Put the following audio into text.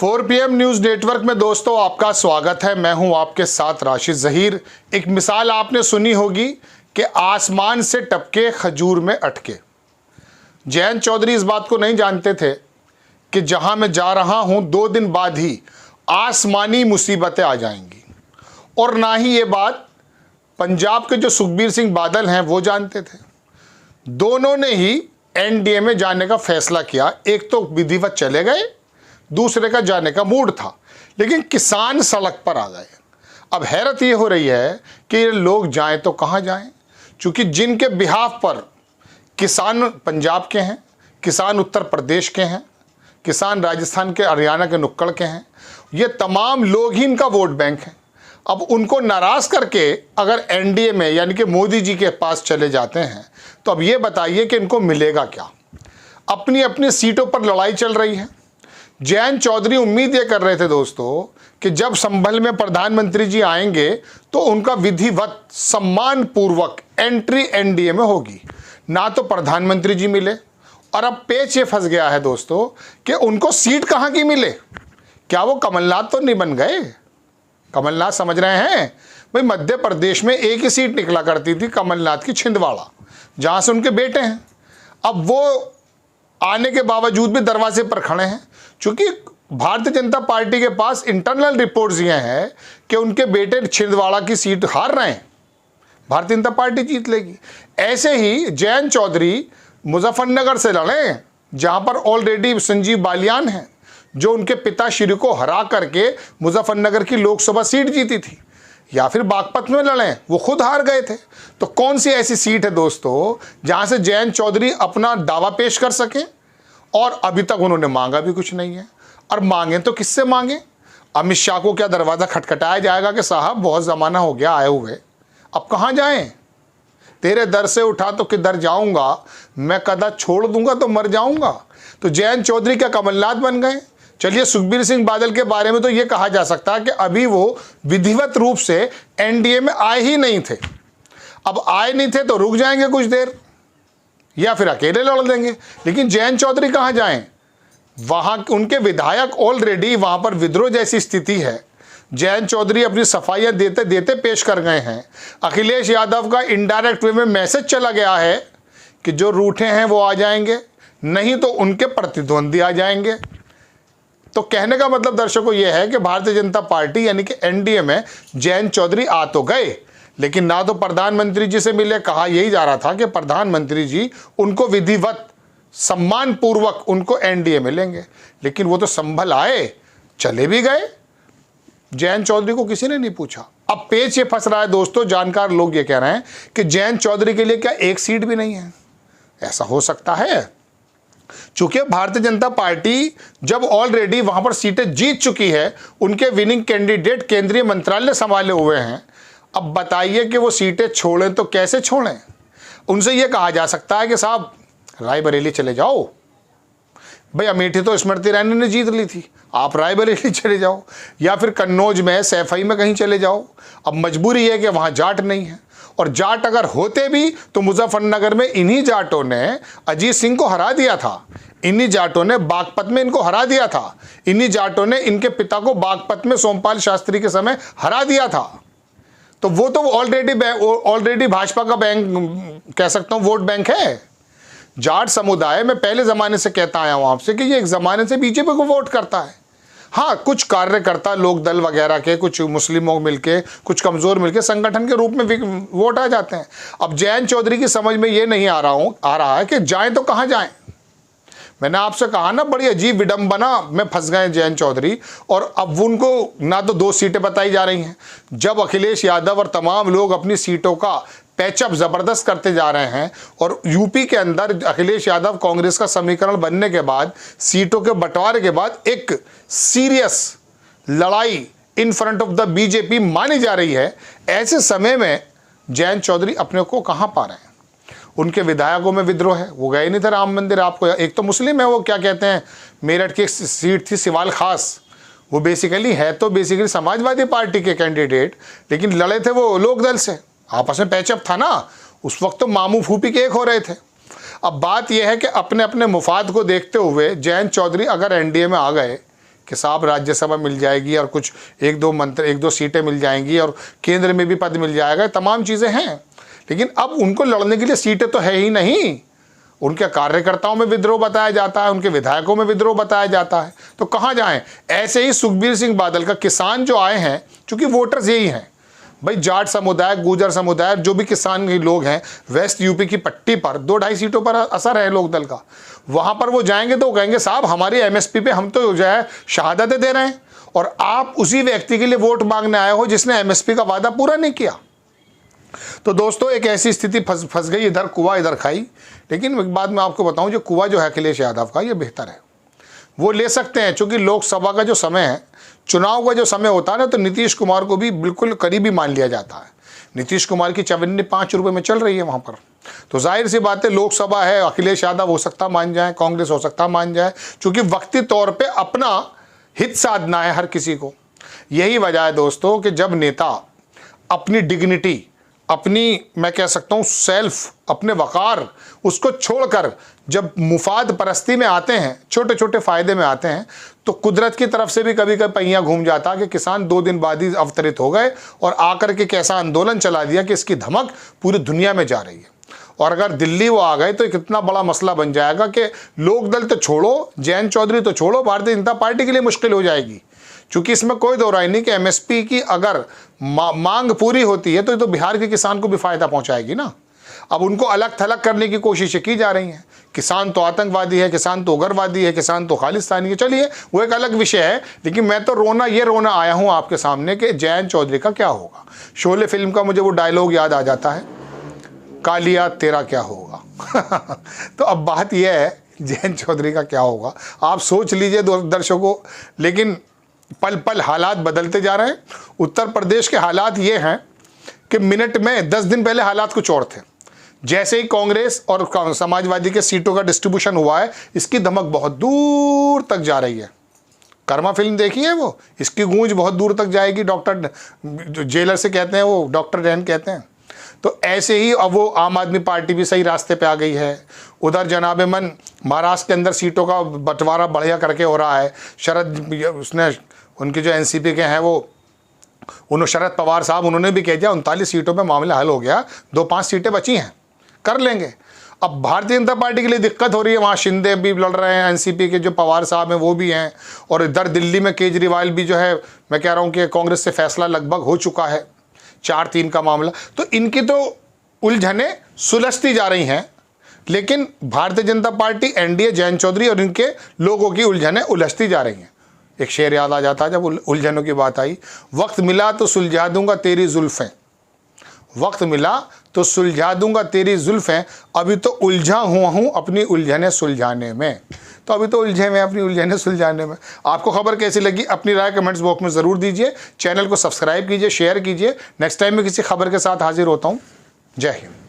4 PM news network में दोस्तों आपका स्वागत है। मैं हूं आपके साथ राशिद ज़हीर। एक मिसाल आपने सुनी होगी कि आसमान से टपके खजूर में अटके। जयंत चौधरी इस बात को नहीं जानते थे कि जहां मैं जा रहा हूं 2 दिन बाद ही आसमानी मुसीबतें आ जाएंगी, और ना ही ये बात पंजाब के जो सुखबीर सिंह बादल हैं वो जानते थे। दोनों ने ही एनडीए में जाने का फैसला किया। एक तो विधिवत चले गए, दूसरे का जाने का मूड था, लेकिन किसान सड़क पर आ गए। अब हैरत ये हो रही है कि ये लोग जाएं तो कहाँ जाएं, क्योंकि जिनके बिहाफ पर किसान पंजाब के हैं, किसान उत्तर प्रदेश के हैं, किसान राजस्थान के, हरियाणा के नुक्कड़ के हैं, ये तमाम लोग ही इनका वोट बैंक हैं। अब उनको नाराज़ करके अगर एनडीए में यानी कि मोदी जी के पास चले जाते हैं तो अब ये बताइए कि इनको मिलेगा क्या। अपनी अपनी सीटों पर लड़ाई चल रही है। जयंत चौधरी उम्मीद ये कर रहे थे दोस्तों कि जब संभल में प्रधानमंत्री जी आएंगे तो उनका विधिवत सम्मान पूर्वक एंट्री एनडीए में होगी। ना तो प्रधानमंत्री जी मिले, और अब पेच ये फंस गया है दोस्तों कि उनको सीट कहाँ की मिले। क्या वो कमलनाथ तो नहीं बन गए? कमलनाथ समझ रहे हैं भाई, मध्य प्रदेश में एक ही सीट निकला करती थी कमलनाथ की, छिंदवाड़ा, जहाँ से उनके बेटे हैं। अब वो आने के बावजूद भी दरवाजे पर खड़े हैं, क्योंकि भारतीय जनता पार्टी के पास इंटरनल रिपोर्ट्स ये हैं कि उनके बेटे छिंदवाड़ा की सीट हार रहे हैं, भारतीय जनता पार्टी जीत लेगी। ऐसे ही जयंत चौधरी मुजफ्फरनगर से लड़े, जहां पर ऑलरेडी संजीव बालियान हैं, जो उनके पिताश्री को हरा करके मुजफ्फरनगर की लोकसभा सीट जीती थी, या फिर बागपत में लड़े, वो खुद हार गए थे। तो कौन सी ऐसी सीट है दोस्तों जहां से जयंत चौधरी अपना दावा पेश कर सकें? और अभी तक उन्होंने मांगा भी कुछ नहीं है, और मांगे तो किससे मांगे? अमित शाह को क्या दरवाज़ा खटखटाया जाएगा कि साहब बहुत ज़माना हो गया आए हुए, अब कहाँ जाएं? तेरे दर से उठा तो किधर जाऊंगा, मैं कदा छोड़ दूंगा तो मर जाऊंगा। तो जयंत चौधरी क्या कमलनाथ बन गए? चलिए, सुखबीर सिंह बादल के बारे में तो ये कहा जा सकता है कि अभी वो विधिवत रूप से एनडीए में आए ही नहीं थे। अब आए नहीं थे तो रुक जाएंगे कुछ देर, या फिर अकेले लड़ देंगे। लेकिन जयंत चौधरी कहाँ जाएं? वहाँ उनके विधायक ऑलरेडी वहाँ पर विद्रोह जैसी स्थिति है। जयंत चौधरी अपनी सफाइयाँ देते देते पेश कर गए हैं। अखिलेश यादव का इनडायरेक्ट वे में मैसेज चला गया है कि जो रूठे हैं वो आ जाएंगे, नहीं तो उनके प्रतिद्वंदी आ जाएंगे। तो कहने का मतलब दर्शकों ये है कि भारतीय जनता पार्टी यानी कि एनडीए में जयंत चौधरी आ तो गए, लेकिन ना तो प्रधानमंत्री जी से मिले। कहा यही जा रहा था कि प्रधानमंत्री जी उनको विधिवत सम्मान पूर्वक उनको एनडीए में लेंगे, लेकिन वो तो संभल आए, चले भी गए। जयंत चौधरी को किसी ने नहीं पूछा। अब पेच ये फंस रहा है दोस्तों, जानकार लोग ये कह रहे हैं कि जयंत चौधरी के लिए क्या एक सीट भी नहीं है? ऐसा हो सकता है, चूंकि भारतीय जनता पार्टी जब ऑलरेडी वहां पर सीटें जीत चुकी है, उनके विनिंग कैंडिडेट केंद्रीय मंत्रालय संभाले हुए हैं। अब बताइए कि वो सीटें छोड़ें तो कैसे छोड़ें? उनसे ये कहा जा सकता है कि साहब रायबरेली चले जाओ। भाई अमेठी तो स्मृति ईरानी ने जीत ली थी, आप रायबरेली चले जाओ, या फिर कन्नौज में, सैफई में कहीं चले जाओ। अब मजबूरी है कि वहाँ जाट नहीं है, और जाट अगर होते भी तो मुजफ्फरनगर में इन्हीं जाटों ने अजीत सिंह को हरा दिया था, इन्हीं जाटों ने बागपत में इनको हरा दिया था, इन्हीं जाटों ने इनके पिता को बागपत में सोमपाल शास्त्री के समय हरा दिया था। तो वो तो ऑलरेडी भाजपा का बैंक कह सकता हूँ, वोट बैंक है। जाट समुदाय में पहले ज़माने से कहता आया हूँ आपसे कि ये एक ज़माने से बीजेपी को वोट करता है। हाँ, कुछ कार्यकर्ता लोक दल वगैरह के, कुछ मुस्लिमों मिलके, कुछ कमज़ोर मिलके संगठन के रूप में वोट आ जाते हैं। अब जयंत चौधरी की समझ में ये नहीं आ रहा है कि जाएं तो कहाँ जाएं। मैंने आपसे कहा ना, बड़ी अजीब विडंबना में फंस गए जयंत चौधरी, और अब उनको ना तो 2 सीटें बताई जा रही हैं। जब अखिलेश यादव और तमाम लोग अपनी सीटों का पैचअप ज़बरदस्त करते जा रहे हैं, और यूपी के अंदर अखिलेश यादव कांग्रेस का समीकरण बनने के बाद, सीटों के बंटवारे के बाद एक सीरियस लड़ाई in front of the BJP मानी जा रही है, ऐसे समय में जयंत चौधरी अपने को कहाँ पा रहे हैं? उनके विधायकों में विद्रोह है, वो गए नहीं थे राम मंदिर। आपको एक तो मुस्लिम है, वो क्या कहते हैं, मेरठ की सीट थी सिवाल खास, वो बेसिकली समाजवादी पार्टी के कैंडिडेट, लेकिन लड़े थे वो लोकदल से। आपस में पैचअप था ना, उस वक्त तो मामू फूफी के एक हो रहे थे। अब बात यह है कि अपने अपने मुफाद को देखते हुए जयंत चौधरी अगर एनडीए में आ गए कि साहब राज्यसभा मिल जाएगी और कुछ एक दो सीटें मिल जाएंगी और केंद्र में भी पद मिल जाएगा, तमाम चीज़ें हैं। लेकिन अब उनको लड़ने के लिए सीटें तो है ही नहीं। उनके कार्यकर्ताओं में विद्रोह बताया जाता है, उनके विधायकों में विद्रोह बताया जाता है, तो कहाँ जाएं। ऐसे ही सुखबीर सिंह बादल का किसान जो आए हैं, चूंकि वोटर्स यही हैं भाई, जाट समुदाय, गुर्जर समुदाय, जो भी किसान के लोग हैं वेस्ट यूपी की पट्टी पर 2-2.5 सीटों पर असर है लोक दल का, वहाँ पर वो जाएंगे तो कहेंगे साहब हमारी एमएसपी पे हम तो जो है शहादतें दे रहे हैं और आप उसी व्यक्ति के लिए वोट मांगने आए हो जिसने एमएसपी का वादा पूरा नहीं किया। तो दोस्तों एक ऐसी स्थिति फंस गई, इधर कुआं इधर खाई। लेकिन एक बात मैं आपको बताऊं, जो कुआं जो है अखिलेश यादव का, ये बेहतर है, वो ले सकते हैं। चूंकि लोकसभा का जो समय है, चुनाव का जो समय होता है ना, तो नीतीश कुमार को भी बिल्कुल करीबी मान लिया जाता है। नीतीश कुमार की चवन्नी 5 रुपये में चल रही है वहाँ पर, तो जाहिर सी बात है लोकसभा है, अखिलेश यादव हो सकता मान जाए, कांग्रेस हो सकता मान जाए, चूँकि वक्ती तौर पर अपना हित साधना है हर किसी को। यही वजह है दोस्तों कि जब नेता अपनी डिग्निटी, अपनी मैं कह सकता हूँ सेल्फ, अपने वकार, उसको छोड़कर जब मुफाद परस्ती में आते हैं, छोटे छोटे फ़ायदे में आते हैं, तो कुदरत की तरफ से भी कभी कभी पहिया घूम जाता कि किसान 2 दिन बाद ही अवतरित हो गए और आकर के कैसा आंदोलन चला दिया कि इसकी धमक पूरी दुनिया में जा रही है। और अगर दिल्ली वो आ गए तो एक इतना बड़ा मसला बन जाएगा कि लोकदल तो छोड़ो, जयंत चौधरी तो छोड़ो, भारतीय जनता पार्टी के लिए मुश्किल हो जाएगी। चूँकि इसमें कोई दो राय नहीं कि एमएसपी की अगर मांग पूरी होती है तो बिहार के किसान को भी फ़ायदा पहुंचाएगी ना। अब उनको अलग थलग करने की कोशिशें की जा रही हैं। किसान तो आतंकवादी है, किसान तो उग्रवादी है, किसान तो खालिस्तानी है, चलिए वो एक अलग विषय है। लेकिन मैं तो रोना आया हूँ आपके सामने कि जयंत चौधरी का क्या होगा। शोले फिल्म का मुझे वो डायलॉग याद आ जाता है, कालिया तेरा क्या होगा। तो अब बात यह है जयंत चौधरी का क्या होगा, आप सोच लीजिए दर्शकों। लेकिन पल पल हालात बदलते जा रहे हैं। उत्तर प्रदेश के हालात ये हैं कि मिनट में 10 दिन पहले हालात कुछ और थे। जैसे ही कांग्रेस और समाजवादी के सीटों का डिस्ट्रीब्यूशन हुआ है, इसकी धमक बहुत दूर तक जा रही है। कर्मा फिल्म देखी है वो, इसकी गूंज बहुत दूर तक जाएगी। डॉक्टर जेलर से कहते हैं वो, डॉक्टर रैन कहते हैं। तो ऐसे ही अब वो आम आदमी पार्टी भी सही रास्ते पे आ गई है। उधर जनाबे मन महाराष्ट्र के अंदर सीटों का बंटवारा बढ़िया करके हो रहा है। उसने उनके जो एनसीपी के हैं वो उन्होंने शरद पवार साहब, उन्होंने भी कह दिया 39 सीटों पे मामला हल हो गया, 2-5 सीटें बची हैं, कर लेंगे। अब भारतीय जनता पार्टी के लिए दिक्कत हो रही है, वहाँ शिंदे भी लड़ रहे हैं, एनसीपी के जो पवार साहब हैं वो भी हैं, और इधर दिल्ली में केजरीवाल भी जो है, मैं कह रहा हूँ कि कांग्रेस से फैसला लगभग हो चुका है, 4-3 का मामला। तो इनकी तो उलझनें सुलझती जा रही हैं, लेकिन भारतीय जनता पार्टी, एनडीए, जयंत चौधरी और इनके लोगों की उलझनें उलझती जा रही हैं। एक शेर याद आ जाता है जब उलझनों की बात आई, वक्त मिला तो सुलझा दूंगा तेरी जुल्फ़ें, वक्त मिला तो सुलझा दूंगा तेरी जुल्फ़ें, अभी तो उलझा हुआ हूँ अपनी उलझनें सुलझाने में। तो अभी तो उलझे में अपनी उलझनें सुलझाने में। आपको खबर कैसी लगी अपनी राय कमेंट्स बॉक्स में ज़रूर दीजिए। चैनल को सब्सक्राइब कीजिए, शेयर कीजिए। नेक्स्ट टाइम मैं किसी खबर के साथ हाजिर होता हूँ। जय हिंद।